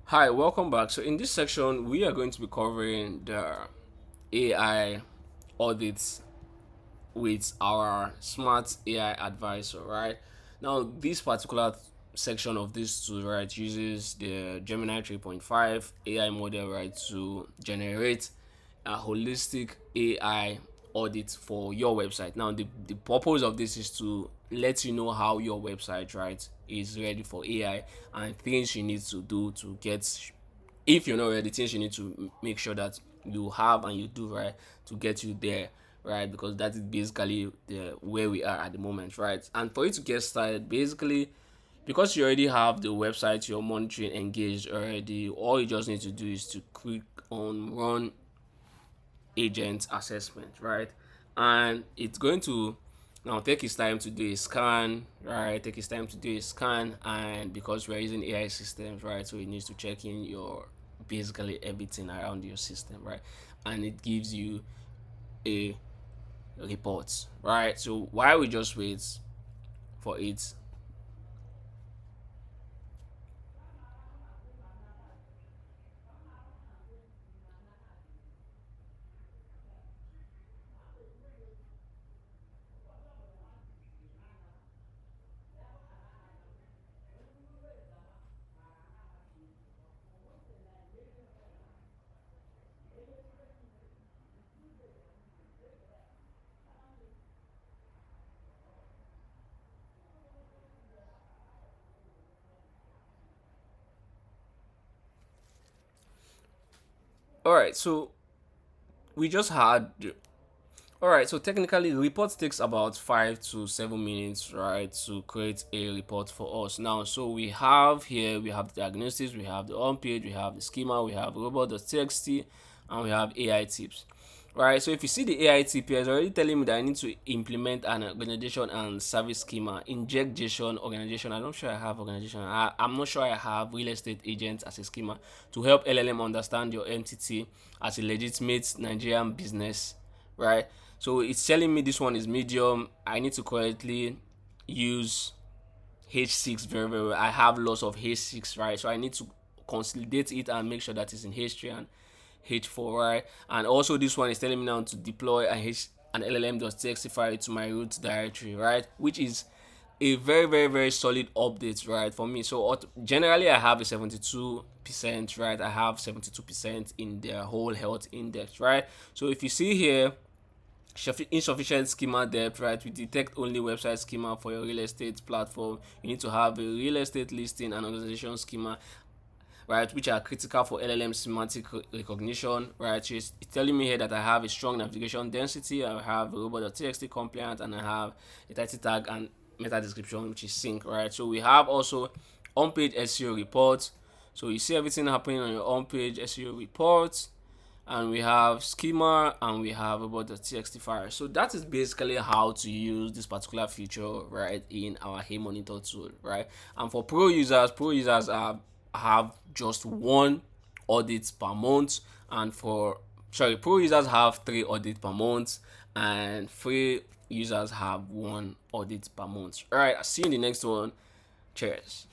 Hi, welcome back. So in this section, we are going to be covering the AI audits with our smart AI advisor, right? Now, this particular section of this tool, right, uses the Gemini 3.5 AI model, right, to generate a holistic AI audit for your website. Now, the purpose of this is to let you know how your website, right, is ready for AI and things you need to do to get, if you're not ready, things you need to make sure that you have and you do, right, to get you there, right? Because that is basically the where we are at the moment, right? And for you to get started, basically, because you already have the website you're monitoring engaged already, all you just need to do is to click on run agent assessment, right? And it's going to now take its time to do a scan, right? Take its time to do a scan, and because we're using AI systems, right? So it needs to check in your basically everything around your system, right? And it gives you a report, right? So while we just wait for it. All right, so we just had. All right, so technically, the report takes about 5 to 7 minutes, right, to create a report for us. Now, so we have here, we have the diagnostics, we have the on page, we have the schema, we have robot.txt, and we have AI tips, right? So if you see the AI tip here, it's already telling me that I need to implement an organization and service schema, inject JSON organization. I'm not sure I have organization. I'm not sure I have real estate agents as a schema to help LLM understand your entity as a legitimate Nigerian business, right? So it's telling me this one is medium. I need to correctly use H6 very, very well. I have lots of H6, right? So I need to consolidate it and make sure that it's in H3 and H4, right? And also this one is telling me now to deploy an LLM.txt file to my root directory, right? Which is a very, very, very solid update, right, for me. So generally I have a 72%, right? I have 72% in the whole health index, right? So if you see here, insufficient schema depth, right? We detect only website schema for your real estate platform. You need to have a real estate listing and organization schema, right, which are critical for LLM semantic recognition, right? So it's telling me here that I have a strong navigation density, I have a robot.txt compliant, and I have a title tag and meta description, which is sync, right? So we have also on-page SEO reports. So you see everything happening on your on-page SEO reports, and we have schema, and we have about the txt file. So that is basically how to use this particular feature, right, in our HeyMonitor tool, right? And for pro users have just one audit per month, and for sorry, pro users have 3 audits per month, and free users have 1 audit per month. All right, I'll see you in the next one. Cheers.